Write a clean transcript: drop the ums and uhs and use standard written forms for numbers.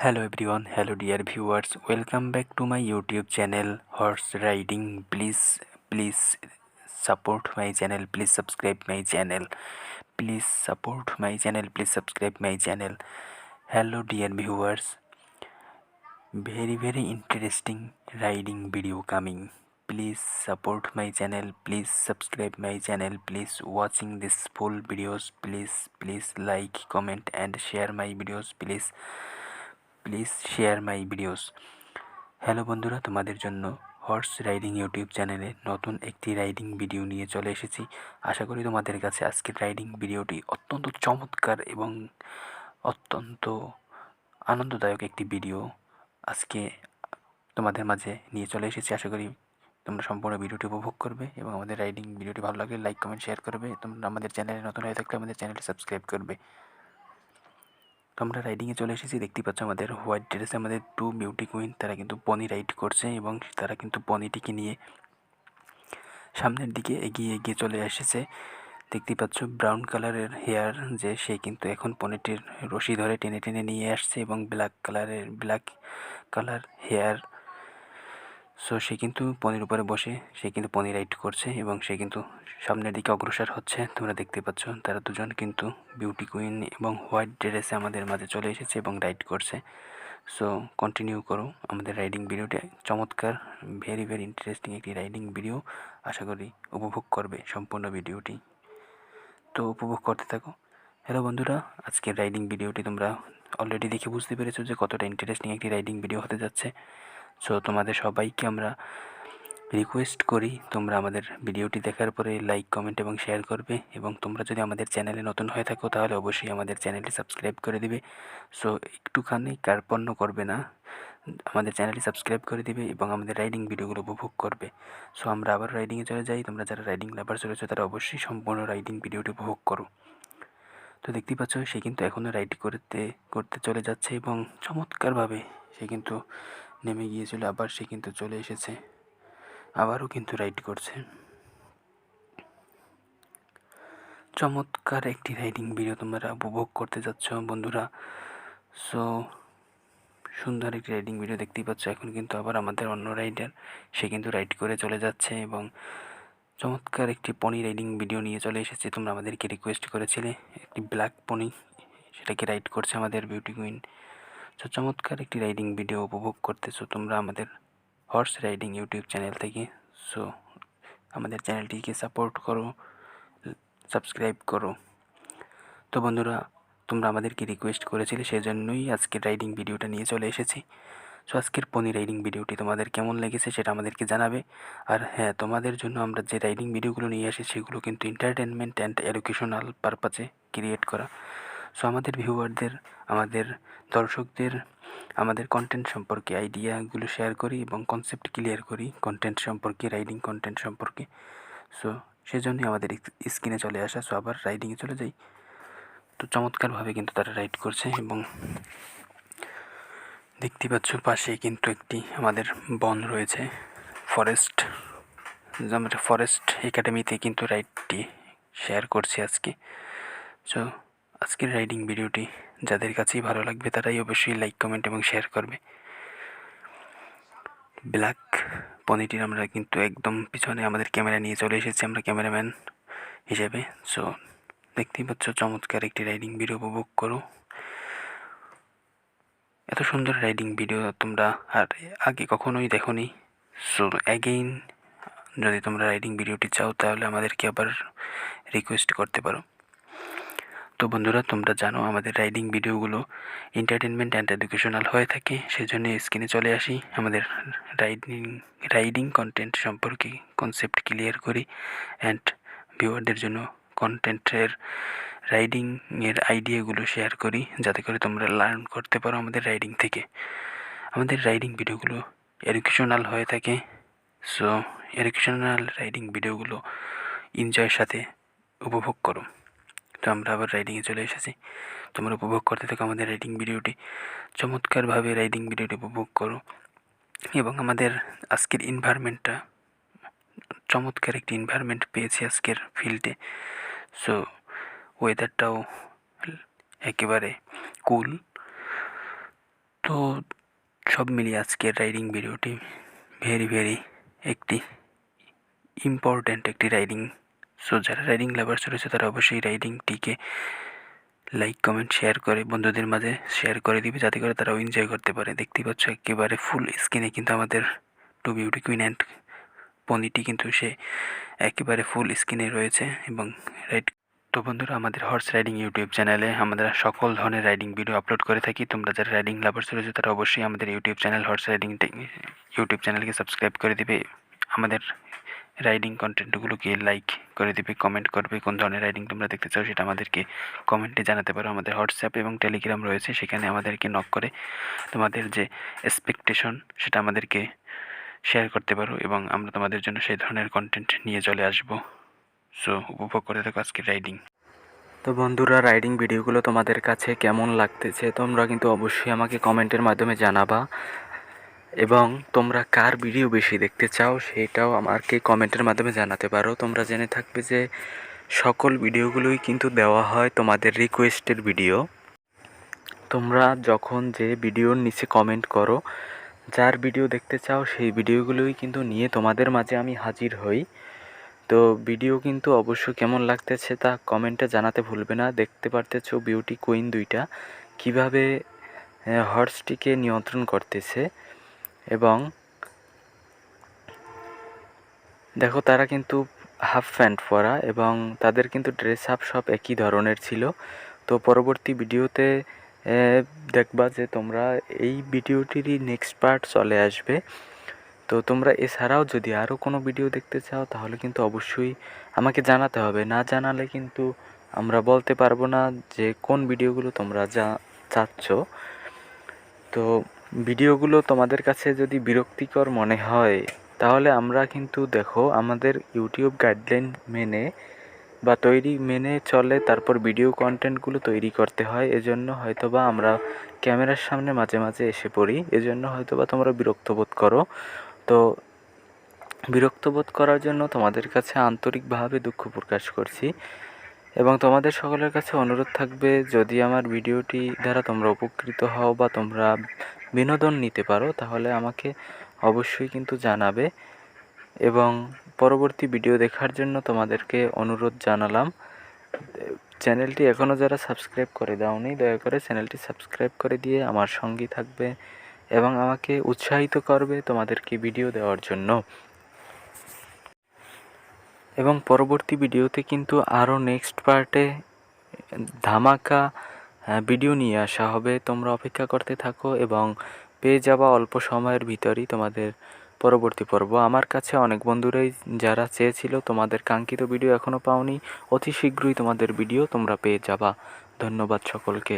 Hello everyone, hello dear viewers. Welcome back to my YouTube channel Horse Riding. Please support my channel. Please subscribe my channel. Please support my channel. Please subscribe my channel. Hello dear viewers. Very interesting riding video coming. Please support my channel. Please subscribe my channel. Please watching this full videos. Please like, comment and share my videos. Please share my videos. Hello বন্ধুরা, তোমাদের জন্য horse riding YouTube চ্যানেলে নতুন একটি riding video নিয়ে চলে এসেছি। আশা করি তোমাদের কাছে আজকের রাইডিং ভিডিওটি অত্যন্ত চমৎকার এবং অত্যন্ত আনন্দদায়ক একটি ভিডিও আজকে তোমাদের মাঝে নিয়ে চলে এসেছি। আশা করি তোমরা সম্পূর্ণ ভিডিওটি উপভোগ করবে এবং আমাদের রাইডিং ভিডিওটি ভালো লাগলে লাইক, কমেন্ট, শেয়ার করবে। তোমরা আমাদের চ্যানেলে নতুন হয়ে থাকলে আমাদের চ্যানেলটি সাবস্ক্রাইব করবে। তো আমরা রাইডিংয়ে চলে এসেছি। দেখতেই পাচ্ছ আমাদের হোয়াইট ড্রেসে আমাদের টু বিউটি কুইন, তারা কিন্তু পনি রাইড করছে এবং তারা কিন্তু পনিটিকে নিয়ে সামনের দিকে এগিয়ে চলে এসেছে। দেখতেই পাচ্ছ ব্রাউন কালারের হেয়ার যে সে কিন্তু এখন পনিটির রশি ধরে টেনে নিয়ে আসছে এবং ব্ল্যাক কালার হেয়ার। সো সে কিন্তু পনির উপরে বসে সে কিন্তু পনি রাইড করছে এবং সে কিন্তু সামনের দিকে অগ্রসর হচ্ছে। তোমরা দেখতে পাচ্ছ তারা দুজন কিন্তু বিউটি কুইন এবং হোয়াইট ড্রেসে আমাদের মাঝে চলে এসেছে এবং রাইড করছে। সো কন্টিনিউ করো আমাদের রাইডিং ভিডিওটি। চমৎকার ভেরি ইন্টারেস্টিং একটি রাইডিং ভিডিও। আশা করি উপভোগ করবে সম্পূর্ণ ভিডিওটি। তো উপভোগ করতে থাকো। হ্যালো বন্ধুরা, আজকের রাইডিং ভিডিওটি তোমরা অলরেডি দেখে বুঝতে পেরেছো যে কতটা ইন্টারেস্টিং একটি রাইডিং ভিডিও হতে যাচ্ছে। সো তোমাদের সবাইকে আমরা রিকোয়েস্ট করি তোমরা আমাদের ভিডিওটি দেখার পরে লাইক, কমেন্ট এবং শেয়ার করবে এবং তোমরা যদি আমাদের চ্যানেলে নতুন হয়ে থাকো তাহলে অবশ্যই আমাদের চ্যানেলটি সাবস্ক্রাইব করে দিবে। সো একটুখানি কার্পণ্য করবে না, আমাদের চ্যানেলটি সাবস্ক্রাইব করে দিবে এবং আমাদের রাইডিং ভিডিওগুলো উপভোগ করবে। সো আমরা আবার রাইডিংয়ে চলে যাই। তোমরা যারা রাইডিং লাভার রয়েছে তারা অবশ্যই সম্পূর্ণ রাইডিং ভিডিওটি উপভোগ করো। তো দেখতেই পাচ্ছ সে কিন্তু এখনও রাইড করতে চলে যাচ্ছে এবং চমৎকারভাবে সে কিন্তু নেমে গিয়েছিল, আবার সে কিন্তু চলে এসেছে, আবারও কিন্তু রাইড করছে। চমৎকার একটি রাইডিং ভিডিও তোমরা উপভোগ করতে যাচ্ছ বন্ধুরা। সো সুন্দর একটি রাইডিং ভিডিও দেখতেই পাচ্ছ। এখন কিন্তু আবার আমাদের অন্য রাইডার সে কিন্তু রাইড করে চলে যাচ্ছে এবং চমৎকার একটি পনি রাইডিং ভিডিও নিয়ে চলে এসেছে। তোমরা আমাদেরকে রিকোয়েস্ট করেছিলে একটি ব্ল্যাক পনি, সেটাকে রাইড করছে আমাদের বিউটি কুইন। সো চমৎকার একটি রাইডিং ভিডিও উপভোগ করতেছো তোমরা আমাদের হর্স রাইডিং ইউটিউব চ্যানেল থেকে। সো আমাদের চ্যানেলটিকে সাপোর্ট করো, সাবস্ক্রাইব করো। তো বন্ধুরা, তোমরা আমাদেরকে রিকোয়েস্ট করেছিলে, সেজন্যই আজকের রাইডিং ভিডিওটা নিয়ে চলে এসেছি। সো আজকের পনি রাইডিং ভিডিওটি তোমাদের কেমন লেগেছে সেটা আমাদেরকে জানাবে। আর হ্যাঁ, তোমাদের জন্য আমরা যে রাইডিং ভিডিওগুলো নিয়ে আসি সেগুলো কিন্তু এন্টারটেনমেন্ট অ্যান্ড এডুকেশনাল পারপাসে ক্রিয়েট করা। সো আমাদের ভিউয়ারদের, আমাদের দর্শকদের আমাদের কন্টেন্ট সম্পর্কে আইডিয়াগুলো শেয়ার করি এবং কনসেপ্ট ক্লিয়ার করি কন্টেন্ট সম্পর্কে, রাইডিং কন্টেন্ট সম্পর্কে। সো সেজন্যই আমাদের স্ক্রিনে চলে আসা। সো আবার রাইডিংয়ে চলে যাই। তো চমৎকারভাবে কিন্তু তারা রাইড করছে এবং দেখতে পাচ্ছ পাশে কিন্তু একটি আমাদের বন রয়েছে, ফরেস্ট। আমরা ফরেস্ট একাডেমিতে কিন্তু রাইডটি শেয়ার করছি আজকে। সো আজকের রাইডিং ভিডিওটি যাদের কাছেই ভালো লাগবে তারাই অবশ্যই লাইক, কমেন্ট এবং শেয়ার করবে। ব্ল্যাক পনিটির আমরা কিন্তু একদম পিছনে আমাদের ক্যামেরা নিয়ে চলে এসেছি, আমরা ক্যামেরাম্যান হিসেবে। সো দেখতেই পাচ্ছ চমৎকার একটি রাইডিং ভিডিও উপভোগ করো। এত সুন্দর রাইডিং ভিডিও তোমরা আর আগে কখনোই দেখোনি। সো অ্যাগেইন যদি তোমরা রাইডিং ভিডিওটি চাও তাহলে আমাদেরকে আবার রিকোয়েস্ট করতে পারো। তো বন্ধুরা, তোমরা জানো আমাদের রাইডিং ভিডিওগুলো এন্টারটেনমেন্ট অ্যান্ড এডুকেশনাল হয়ে থাকে, সেজন্য স্ক্রিনে চলে আসি। আমাদের রাইডিং কন্টেন্ট সম্পর্কে কনসেপ্ট ক্লিয়ার করি অ্যান্ড ভিউয়ারদের জন্য কন্টেন্টের রাইডিংয়ের আইডিয়াগুলো শেয়ার করি যাতে করে তোমরা লার্ন করতে পারো আমাদের রাইডিং থেকে। আমাদের রাইডিং ভিডিওগুলো এডুকেশনাল হয়ে থাকে। সো এডুকেশনাল রাইডিং ভিডিওগুলো এনজয়ের সাথে উপভোগ করো। তো আমরা আবার রাইডিংয়ে চলে এসেছি। তোমরা উপভোগ করতে থাকো আমাদের রাইডিং ভিডিওটি। চমৎকারভাবে রাইডিং ভিডিওটি উপভোগ করো এবং আমাদের আজকের এনভায়রনমেন্টটা, চমৎকার একটি এনভায়রনমেন্ট পেয়েছি আজকের ফিল্ডে। সো ওয়েদারটাও একেবারে কুল। তো সব মিলিয়ে আজকের রাইডিং ভিডিওটি ভেরি একটি ইম্পর্ট্যান্ট একটি রাইডিং। সো যারা রাইডিং লাভার্স রয়েছে তারা অবশ্যই রাইডিংটিকে লাইক কমেন্ট শেয়ার করে বন্ধুদের মাঝে শেয়ার করে দিবে, যাতে করে তারাও এনজয় করতে পারে। দেখতেই পাচ্ছ একেবারে ফুল স্ক্রিনে কিন্তু আমাদের টু বিউটি কুইন অ্যান্ড পনিটি কিন্তু সে একেবারে ফুল স্ক্রিনে রয়েছে এবং রাইড। তো বন্ধুরা, আমাদের হর্স রাইডিং ইউটিউব চ্যানেলে আমরা সকল ধরনের রাইডিং ভিডিও আপলোড করে থাকি। তোমরা যারা রাইডিং লাভার্স রয়েছে তারা অবশ্যই আমাদের YouTube channel horse riding YouTube চ্যানেলকে সাবস্ক্রাইব করে দিবে, আমাদের রাইডিং কন্টেন্টগুলোকে লাইক করে দিবে, কমেন্ট করবে। কোন ধরনের রাইডিং তোমরা দেখতে চাও সেটা আমাদেরকে কমেন্টে জানাতে পারো। আমাদের হোয়াটসঅ্যাপ এবং টেলিগ্রাম রয়েছে, সেখানে আমাদেরকে নক করে তোমাদের যে এক্সপেকটেশন সেটা আমাদেরকে শেয়ার করতে পারো এবং আমরা তোমাদের জন্য সেই ধরনের কন্টেন্ট নিয়ে চলে আসবো। সো উপভোগ করে থাকো আজকের রাইডিং। তো বন্ধুরা, রাইডিং ভিডিওগুলো তোমাদের কাছে কেমন লাগতেছে তোমরা কিন্তু অবশ্যই আমাকে কমেন্টের মাধ্যমে জানাবা, এবং তোমরা কার ভিডিও বেশি দেখতে চাও সেটাও আমাকে কমেন্টের মাধ্যমে জানাতে পারো। তোমরা জেনে থাকবে যে সকল ভিডিওগুলোই কিন্তু দেওয়া হয় তোমাদের রিকোয়েস্টের ভিডিও। তোমরা যখন যে ভিডিওর নিচে কমেন্ট করো, যার ভিডিও দেখতে চাও সেই ভিডিওগুলোই কিন্তু নিয়ে তোমাদের মাঝে আমি হাজির হই। তো ভিডিও কিন্তু অবশ্য কেমন লাগতেছে তা কমেন্টে জানাতে ভুলবে না। দেখতে পারতেছো বিউটি কুইন দুইটা কিভাবে হর্সটিকে নিয়ন্ত্রণ করতেছে, এবং দেখো তারা কিন্তু হাফ প্যান্ট পরা এবং তাদের কিন্তু ড্রেস আপ সব একই ধরনের ছিল। তো পরবর্তী ভিডিওতে দেখবা যে তোমরা এই ভিডিওটিরই নেক্সট পার্ট চলে আসবে। তো তোমরা এছাড়াও যদি আরও কোনো ভিডিও দেখতে চাও তাহলে কিন্তু অবশ্যই আমাকে জানাতে হবে, না জানালে কিন্তু আমরা বলতে পারবো না যে কোন ভিডিওগুলো তোমরা চাচ্ছ। তো ভিডিওগুলো তোমাদের কাছে যদি বিরক্তিকর মনে হয় তাহলে আমরা কিন্তু দেখো আমাদের ইউটিউব গাইডলাইন মেনে বা মেনে চলে তারপর ভিডিও কন্টেন্টগুলো তৈরি করতে হয়। এজন্য হয়তোবা আমরা ক্যামেরার সামনে মাঝে মাঝে এসে পড়ি, এজন্য হয়তোবা তোমরা বিরক্ত বোধ করো। তো বিরক্ত বোধ করার জন্য তোমাদের কাছে আন্তরিকভাবে দুঃখ প্রকাশ করছি, এবং তোমাদের সকলের কাছে অনুরোধ থাকবে যদি আমার ভিডিওটি দ্বারা তোমরা উপকৃত হও বা তোমরা বিনোদন নিতে পারো তাহলে আমাকে অবশ্যই কিন্তু জানাবে, এবং পরবর্তী ভিডিও দেখার জন্য তোমাদেরকে অনুরোধ জানালাম। চ্যানেলটি এখনও যারা সাবস্ক্রাইব করে দাওনি দয়া করে চ্যানেলটি সাবস্ক্রাইব করে দিয়ে আমার সঙ্গী থাকবে এবং আমাকে উৎসাহিত করবে তোমাদেরকে ভিডিও দেওয়ার জন্য। এবং পরবর্তী ভিডিওতে কিন্তু আরও নেক্সট পার্টে ধামাকা ভিডিও নিয়ে আসা হবে। তোমরা অপেক্ষা করতে থাকো এবং পেয়ে যাওয়া অল্প সময়ের ভিতরেই তোমাদের পরবর্তী পর্ব। আমার কাছে অনেক বন্ধুরাই যারা চেয়েছিল তোমাদের কাঙ্ক্ষিত ভিডিও এখনও পাওনি, অতি শীঘ্রই তোমাদের ভিডিও তোমরা পেয়ে যাবা। ধন্যবাদ সকলকে।